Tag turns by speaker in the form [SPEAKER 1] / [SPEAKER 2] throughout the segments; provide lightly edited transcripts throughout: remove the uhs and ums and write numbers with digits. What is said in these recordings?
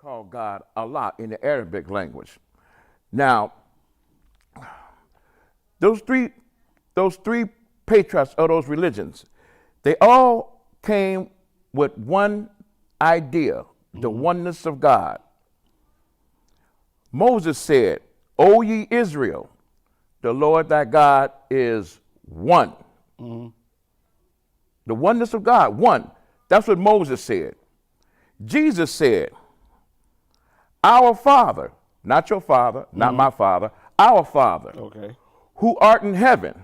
[SPEAKER 1] call God Allah in the Arabic language. Now, those three patriarchs of those religions, they all came with one idea, the oneness of God. Moses said, "O ye Israel, the Lord thy God is one." The oneness of God, one. That's what Moses said. Jesus said, "Our Father," not your father, not my father, our Father,
[SPEAKER 2] Okay.
[SPEAKER 1] who art in heaven,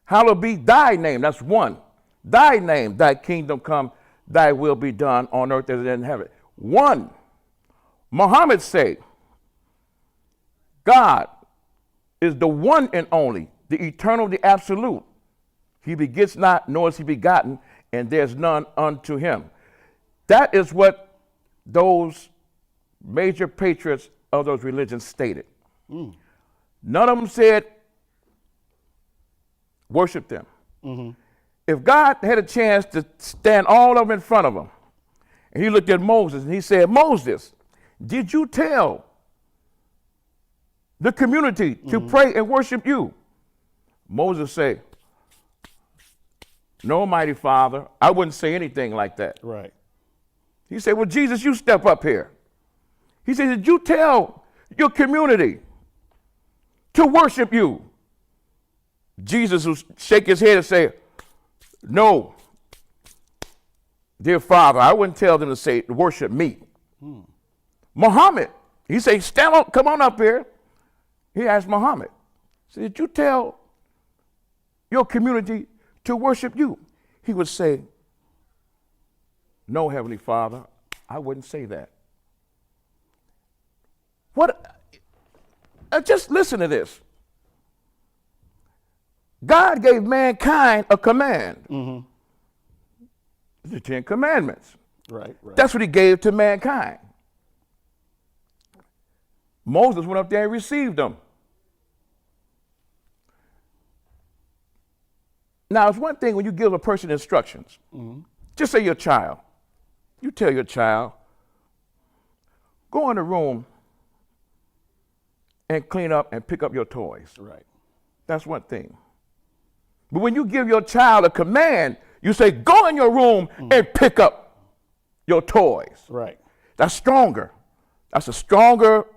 [SPEAKER 1] hallowed be thy name. That's one. Thy name, thy kingdom come, thy will be done on earth as it is in heaven. One. Muhammad said, God is the one and only, the eternal, the absolute. He begets not, nor is he begotten, and there's none unto him. That is what those major patriots of those religions stated. None of them said, worship them. If God had a chance to stand all of them in front of him, and he looked at Moses and he said, "Moses, did you tell the community to pray and worship you?" Moses said, "No, mighty Father, I wouldn't say anything like that."
[SPEAKER 2] Right.
[SPEAKER 1] He said, "Well, Jesus, you step up here." He said, "Did you tell your community to worship you?" Jesus would shake his head and say, "No, dear Father, I wouldn't tell them to say, worship me." Muhammad, he said, "Stand up, come on up here." He asked Muhammad, he said, "Did you tell your community to worship you?" He would say, "No, Heavenly Father, I wouldn't say that." What? Just listen to this. God gave mankind a command. The 10 Commandments.
[SPEAKER 2] Right.
[SPEAKER 1] That's what he gave to mankind. Moses went up there and received them. Now, it's one thing when you give a person instructions. Just say your child. You tell your child, go in the room and clean up and pick up your toys.
[SPEAKER 2] Right.
[SPEAKER 1] That's one thing. But when you give your child a command, you say, go in your room and pick up your toys.
[SPEAKER 2] Right.
[SPEAKER 1] That's stronger. That's a stronger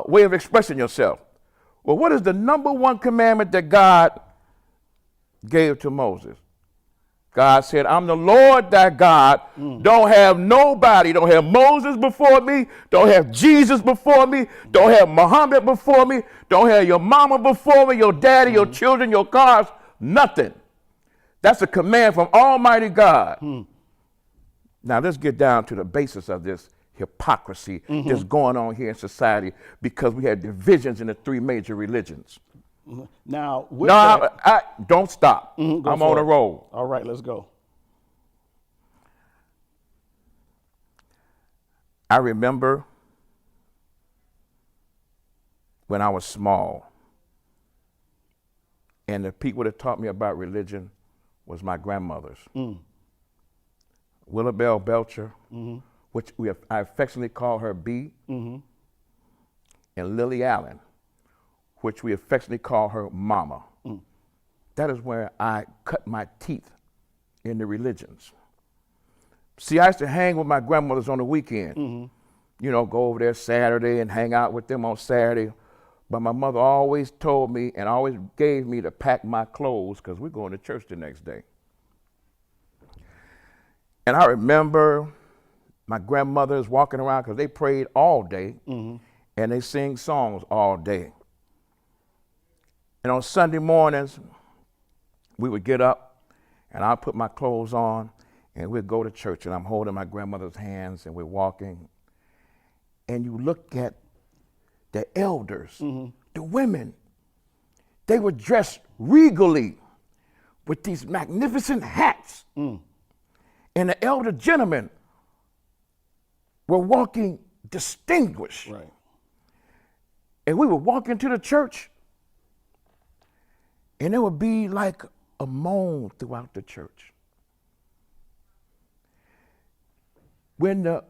[SPEAKER 1] way of expressing yourself. Well, what is the number one commandment that God gave to Moses? God said, "I'm the Lord thy God. Don't have nobody. Don't have Moses before me. Don't have Jesus before me. Don't have Muhammad before me. Don't have your mama before me, your daddy, your children, your cars, nothing." That's a command from Almighty God. Now let's get down to the basis of this hypocrisy that's going on here in society because we had divisions in the 3 major religions.
[SPEAKER 2] Now,
[SPEAKER 1] I don't stop. I'm on a roll.
[SPEAKER 2] All right, let's go.
[SPEAKER 1] I remember when I was small, and the people that taught me about religion was my grandmothers. Willabelle Belcher, which I affectionately call her B, and Lily Allen, which we affectionately call her Mama. That is where I cut my teeth in the religions. See, I used to hang with my grandmothers on the weekend. You know, go over there Saturday and hang out with them on Saturday. But my mother always told me and always gave me to pack my clothes because we're going to church the next day. And I remember my grandmothers walking around because they prayed all day and they sing songs all day. And on Sunday mornings, we would get up and I'd put my clothes on and we'd go to church and I'm holding my grandmother's hands and we're walking. And you look at the elders, the women, they were dressed regally with these magnificent hats. And the elder gentlemen were walking distinguished.
[SPEAKER 2] Right.
[SPEAKER 1] And we would walk into the church and there would be like a moan throughout the church. When the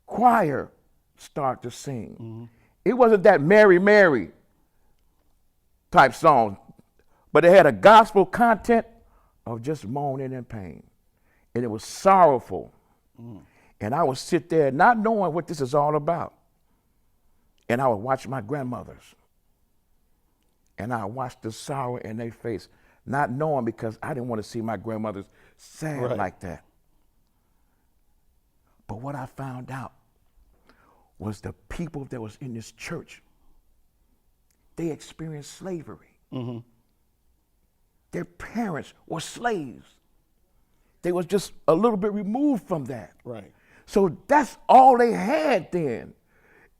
[SPEAKER 1] choir start to sing. It wasn't that Mary, Mary type song, but it had a gospel content of just moaning and pain. And it was sorrowful. And I would sit there not knowing what this is all about. And I would watch my grandmothers. And I watched the sorrow in their face, not knowing, because I didn't want to see my grandmothers sad like that. But what I found out was the people that was in this church, they experienced slavery. Their parents were slaves. They was just a little bit removed from that.
[SPEAKER 2] Right.
[SPEAKER 1] So that's all they had then,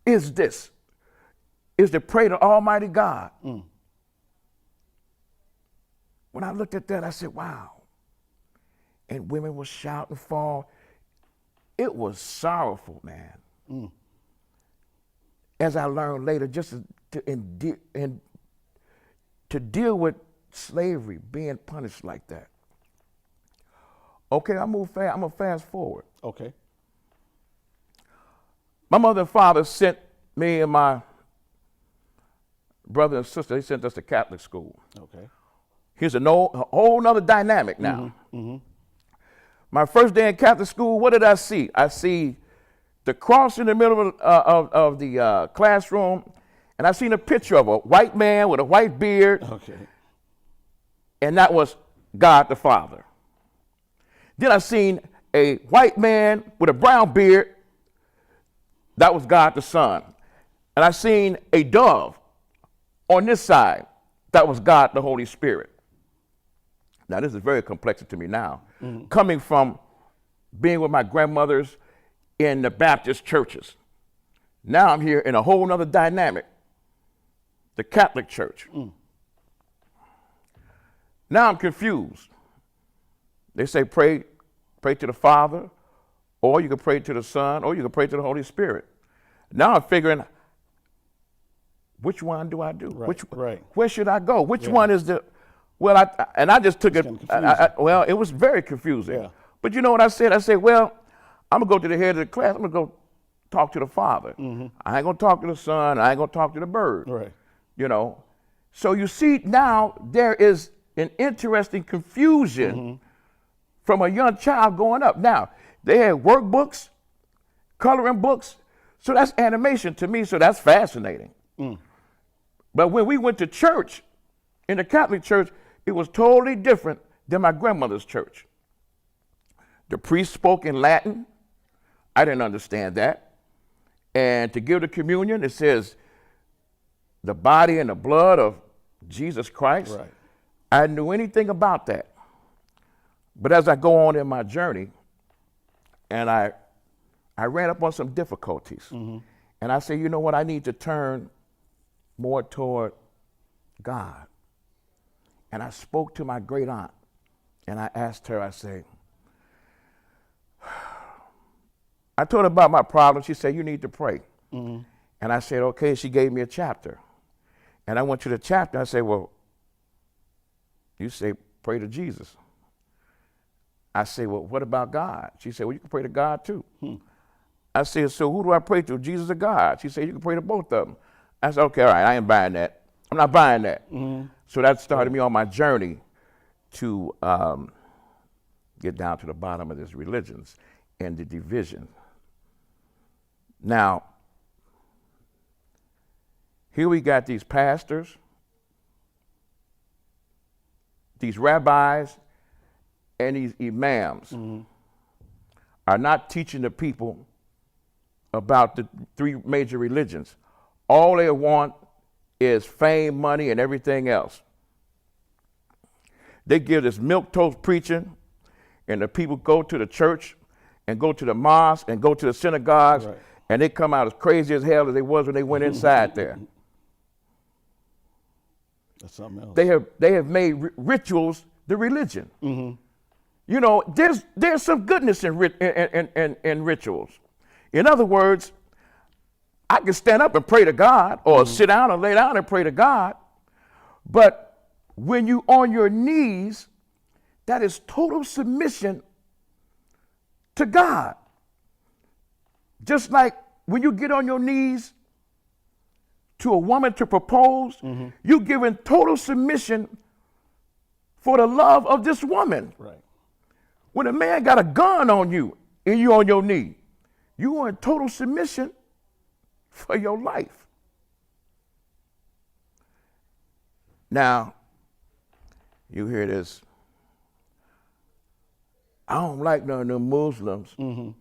[SPEAKER 1] is to pray to Almighty God. When I looked at that, I said, wow. And women were shouting, fall. It was sorrowful, man. As I learned later, just to deal with slavery, being punished like that. Okay, I'm gonna fast forward.
[SPEAKER 2] Okay.
[SPEAKER 1] My mother and father sent me and my brother and sister, they sent us to Catholic school.
[SPEAKER 2] Okay.
[SPEAKER 1] Here's a whole nother dynamic now. My first day in Catholic school, what did I see? I see the cross in the middle of the classroom, and I seen a picture of a white man with a white beard.
[SPEAKER 2] Okay.
[SPEAKER 1] And that was God the Father. Then I seen a white man with a brown beard. That was God the Son. And I seen a dove on this side. That was God the Holy Spirit. Now, this is very complex to me now. Coming from being with my grandmothers in the Baptist churches. Now I'm here in a whole nother dynamic, the Catholic Church. Now I'm confused. They say pray to the Father, or you can pray to the Son, or you can pray to the Holy Spirit. Now I'm figuring, which one do I do?
[SPEAKER 2] Right.
[SPEAKER 1] Where should I go? Which one is the? Well, I just took it. Well, it was very confusing.
[SPEAKER 2] Yeah.
[SPEAKER 1] But you know what I said? I said, well, I'm gonna go to the head of the class. I'm gonna go talk to the Father. I ain't gonna talk to the Son. I ain't gonna talk to the bird.
[SPEAKER 2] Right.
[SPEAKER 1] You know. So you see now there is an interesting confusion from a young child going up. Now, they had workbooks, coloring books, so that's animation to me, so that's fascinating. But when we went to church, in the Catholic Church, it was totally different than my grandmother's church. The priest spoke in Latin. I didn't understand that. And to give the communion, it says the body and the blood of Jesus Christ.
[SPEAKER 2] Right.
[SPEAKER 1] I knew anything about that. But as I go on in my journey, and I ran up on some difficulties. And I said, you know what, I need to turn more toward God. And I spoke to my great aunt, and I asked her, I said, I told her about my problem. She said, you need to pray. And I said, okay. She gave me a chapter. And I went to the chapter. I said, well, you say pray to Jesus. I said, well, what about God? She said, well, you can pray to God too. I said, so who do I pray to, Jesus or God? She said, you can pray to both of them. I said, okay, all right, I ain't buying that. I'm not buying that. So that started me on my journey to get down to the bottom of these religions and the division. Now, here we got these pastors, these rabbis, and these imams are not teaching the people about the three major religions. All they want is fame, money, and everything else. They give this milquetoast preaching, and the people go to the church and go to the mosque and go to the synagogues, and they come out as crazy as hell as they was when they went inside there.
[SPEAKER 2] That's something else.
[SPEAKER 1] They have made rituals the religion. You know, there's some goodness in rituals. In other words, I can stand up and pray to God, or sit down or lay down and pray to God, but when you on your knees, that is total submission to God. Just like when you get on your knees to a woman to propose, you giving total submission for the love of this woman.
[SPEAKER 2] Right.
[SPEAKER 1] When a man got a gun on you and you on your knee, you are in total submission for your life. Now, you hear this. I don't like none of them Muslims. You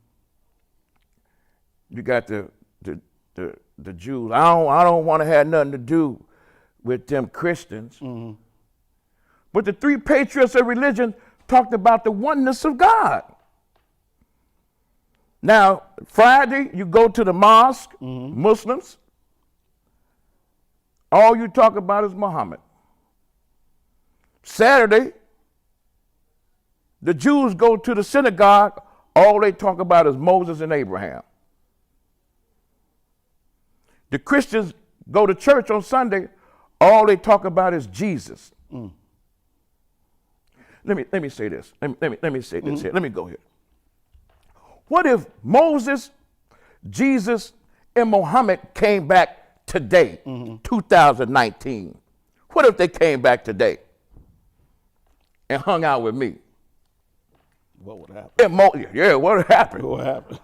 [SPEAKER 1] got the Jews. I don't want to have nothing to do with them Christians. But the three patriots of religion talked about the oneness of God. Now, Friday, you go to the mosque, Muslims, all you talk about is Muhammad. Saturday, the Jews go to the synagogue, all they talk about is Moses and Abraham. The Christians go to church on Sunday, all they talk about is Jesus. Let me say this. Let me say this here. Let me go here. What if Moses, Jesus, and Muhammad came back today, 2019? What if they came back today and hung out with me?
[SPEAKER 2] What would happen?
[SPEAKER 1] What would happen?
[SPEAKER 2] What would happen?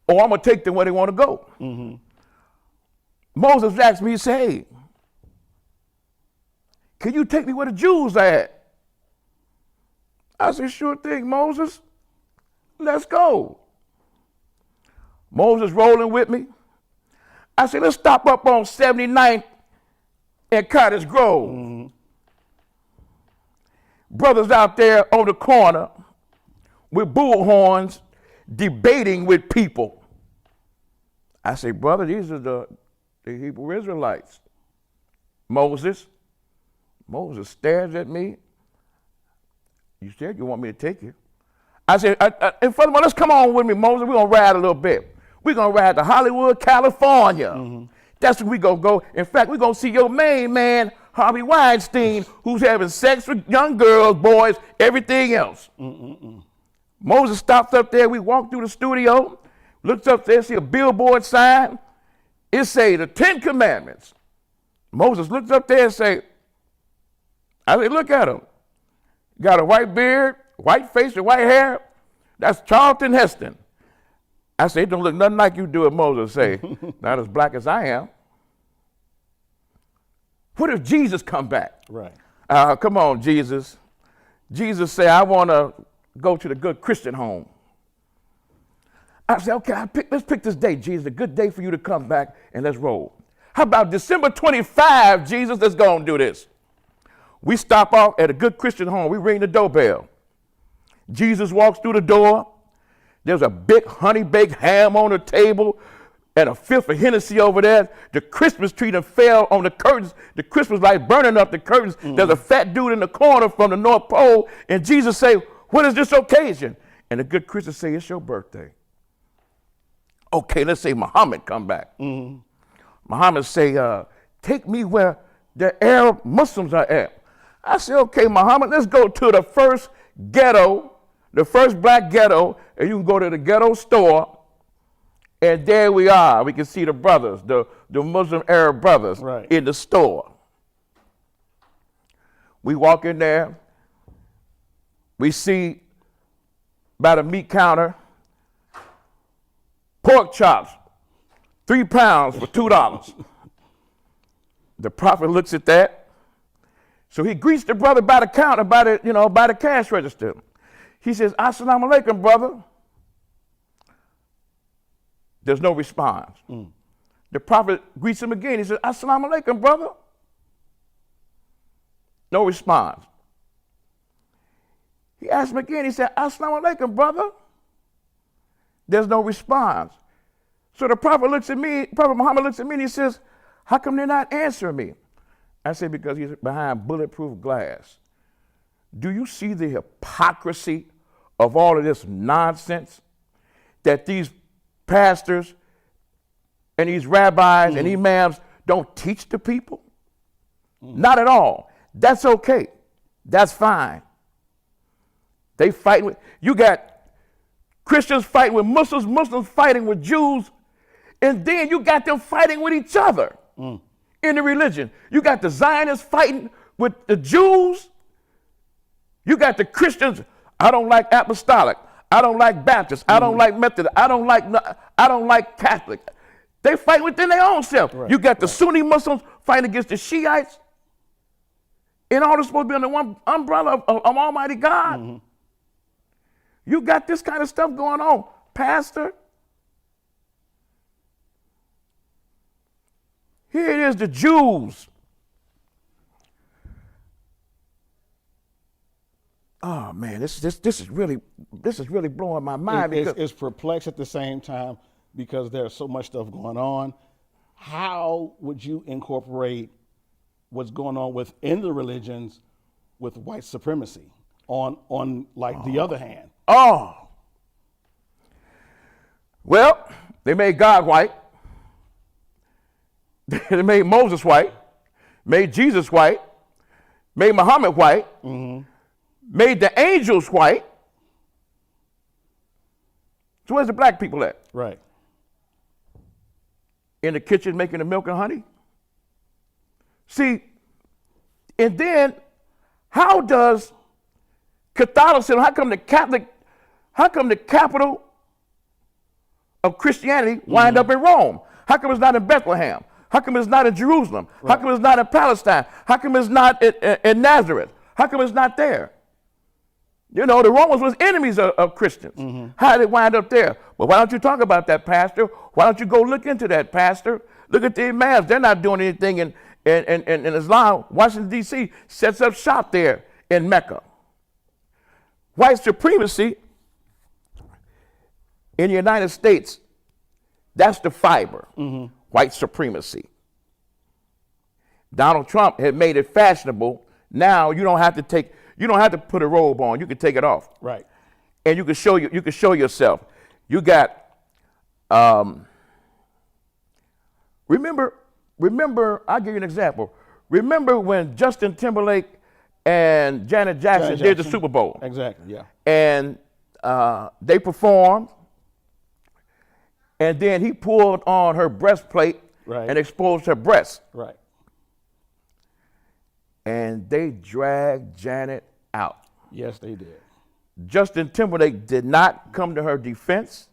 [SPEAKER 1] Oh, I'm going to take them where they want to go. Moses asked me, he said, hey, can you take me where the Jews are at? I said, sure thing, Moses. Let's go. Moses rolling with me. I said, let's stop up on 79th and Cottage Grove. Brothers out there on the corner with bullhorns debating with people. I say, brother, these are the Hebrew Israelites. Moses stares at me. You said you want me to take you. I said, and furthermore, let's come on with me, Moses. We're going to ride a little bit. We're going to ride to Hollywood, California. That's where we're going to go. In fact, we're going to see your main man, Harvey Weinstein, who's having sex with young girls, boys, everything else. Moses stops up there. We walk through the studio, looks up there, see a billboard sign. It say the 10 Commandments. Moses looks up there and say, I say, look at him. Got a white beard, white face, and white hair. That's Charlton Heston. I say, it don't look nothing like you do it, Moses say. Not as black as I am. What if Jesus come back?
[SPEAKER 2] Right.
[SPEAKER 1] Come on, Jesus. Jesus say, I want to go to the good Christian home. I say, okay, let's pick this day, Jesus, a good day for you to come back, and let's roll. How about December 25, Jesus? Let's go and do this. We stop off at a good Christian home. We ring the doorbell. Jesus walks through the door. There's a big honey-baked ham on the table and a fifth of Hennessy over there. The Christmas tree that fell on the curtains. The Christmas light burning up the curtains. There's a fat dude in the corner from the North Pole. And Jesus say, what is this occasion? And the good Christians say, it's your birthday. Okay, let's say Muhammad come back. Muhammad say, take me where the Arab Muslims are at. I said, okay, Muhammad, let's go to the first ghetto, the first black ghetto, and you can go to the ghetto store, and there we are. We can see the brothers, the Muslim Arab brothers in the store. We walk in there. We see by the meat counter, pork chops, 3 pounds for $2. The prophet looks at that. So he greets the brother by the counter, by the cash register. He says, Assalamu alaikum, brother. There's no response. The prophet greets him again. He says, Assalamu alaikum, brother. No response. He asked him again. He said, Assalamu alaikum, brother. There's no response. So the prophet looks at me, Prophet Muhammad looks at me and he says, how come they're not answering me? I say, because he's behind bulletproof glass. Do you see the hypocrisy of all of this nonsense that these pastors and these rabbis and imams don't teach the people? Not at all. That's okay. That's fine. They fight with, you got Christians fighting with Muslims, Muslims fighting with Jews, And then you got them fighting with each other in the religion. You got the Zionists fighting with the Jews. You got the Christians. I don't like apostolic. I don't like Baptist. I don't like Methodist. I don't like Catholic. They fight within their own self.
[SPEAKER 2] Right,
[SPEAKER 1] you got the Sunni Muslims fighting against the Shiites. And all this supposed to be under one umbrella of Almighty God. You got this kind of stuff going on, Pastor. Here it is, the Jews. Oh man, this is really blowing my mind.
[SPEAKER 2] It's perplexed at the same time because there's so much stuff going on. How would you incorporate what's going on within the religions with white supremacy on the other hand?
[SPEAKER 1] Oh, well, they made God white. They made Moses white, made Jesus white, made Muhammad white, made the angels white. So where's the black people at?
[SPEAKER 2] Right.
[SPEAKER 1] In the kitchen making the milk and honey? See, and then how does Catholicism, how come the capital of Christianity wind up in Rome? How come it's not in Bethlehem? How come it's not in Jerusalem? Right. How come it's not in Palestine? How come it's not in Nazareth? How come it's not there? You know, the Romans was enemies of Christians. How did it wind up there? Well, why don't you talk about that, Pastor? Why don't you go look into that, Pastor? Look at the imams. They're not doing anything in Islam. Washington, D.C. sets up shop there in Mecca. White supremacy in the United States, that's the fiber. White supremacy. Donald Trump had made it fashionable. Now you don't have to put a robe on. You can take it off.
[SPEAKER 2] Right.
[SPEAKER 1] And you can show yourself. You got remember, I'll give you an example. Remember when Justin Timberlake and Janet Jackson did the Super Bowl?
[SPEAKER 2] Exactly, yeah.
[SPEAKER 1] And they performed, and then he pulled on her breastplate and exposed her breasts.
[SPEAKER 2] Right.
[SPEAKER 1] And they dragged Janet out.
[SPEAKER 2] Yes, they did.
[SPEAKER 1] Justin Timberlake did not come to her defense.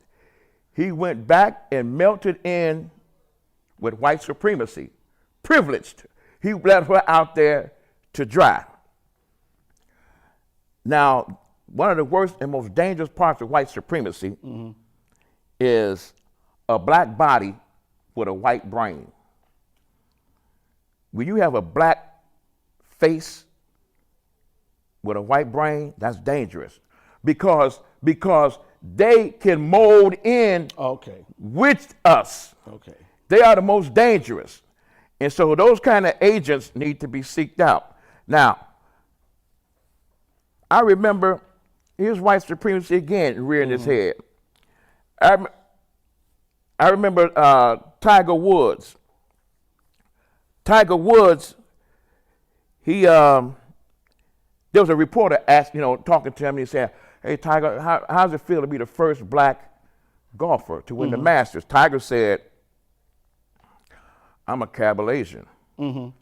[SPEAKER 1] He went back and melted in with white supremacy, privileged. He let her out there to dry. Now, one of the worst and most dangerous parts of white supremacy is a black body with a white brain. When you have a black face with a white brain, that's dangerous because they can mold in with us.
[SPEAKER 2] Okay.
[SPEAKER 1] They are the most dangerous. And so those kind of agents need to be seeked out. Now, I remember, here's white supremacy again rearing its head. I remember Tiger Woods. Tiger Woods, he, there was a reporter talking to him, and he said, "Hey, Tiger, how does it feel to be the first black golfer to win the Masters?" Tiger said, "I'm a Cabal-Asian. I'm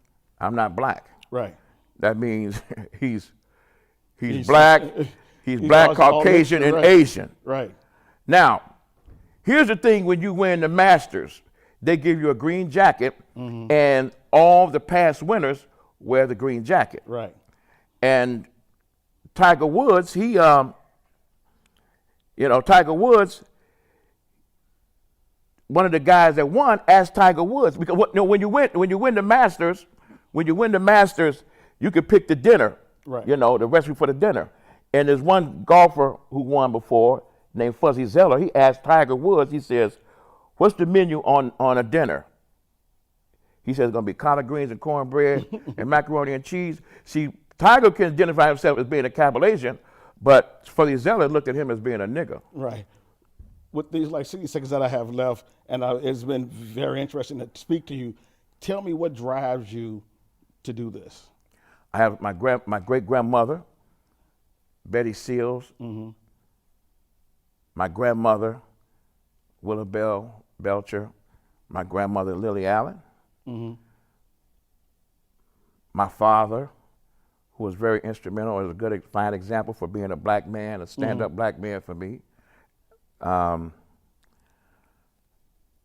[SPEAKER 1] not black."
[SPEAKER 2] Right.
[SPEAKER 1] That means he's black, he's black, Caucasian, and Asian.
[SPEAKER 2] Right.
[SPEAKER 1] Now, here's the thing: when you win the Masters, they give you a green jacket, and all the past winners wear the green jacket.
[SPEAKER 2] Right.
[SPEAKER 1] And Tiger Woods, Tiger Woods, one of the guys that won asked Tiger Woods, because when you win the Masters, you can pick the dinner,
[SPEAKER 2] right?
[SPEAKER 1] The recipe for the dinner. And there's one golfer who won before named Fuzzy Zeller. He asked Tiger Woods, he says, "What's the menu on a dinner?" He says it's going to be collard greens and cornbread and macaroni and cheese. See, Tiger can identify himself as being a Cabal-Asian, but Fuzzy Zeller looked at him as being a nigger.
[SPEAKER 2] Right. With these 60 seconds that I have left, and it's been very interesting to speak to you, tell me what drives you to do this.
[SPEAKER 1] I have my great-grandmother, Betty Seals, my grandmother, Willa Bell Belcher, my grandmother, Lily Allen, my father, who was very instrumental, as a good, fine example for being a black man, a stand-up black man for me.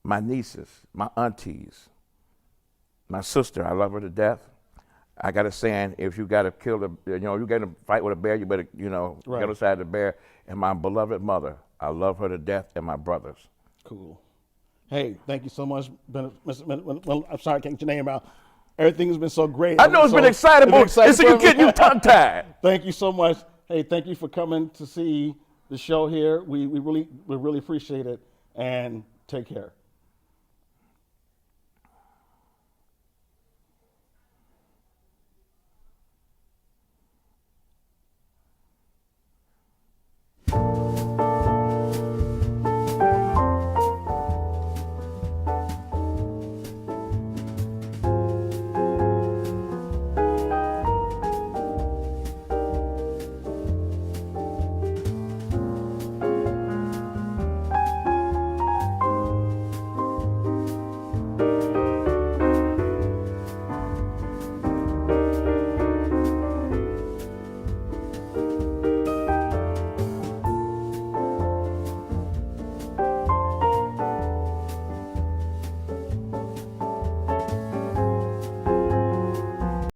[SPEAKER 1] My nieces, my aunties, my sister, I love her to death. I got a saying, if you got to kill the, you got to fight with a bear, you better,
[SPEAKER 2] Right.
[SPEAKER 1] get aside the bear. And my beloved mother, I love her to death, and my brothers.
[SPEAKER 2] Cool. Hey, thank you so much, well, I'm sorry I can't get your name out. Everything has been so great.
[SPEAKER 1] I know it's been excitable. It's getting you tongue-tied.
[SPEAKER 2] Thank you so much. Hey, thank you for coming to see the show here. We really appreciate it, and take care.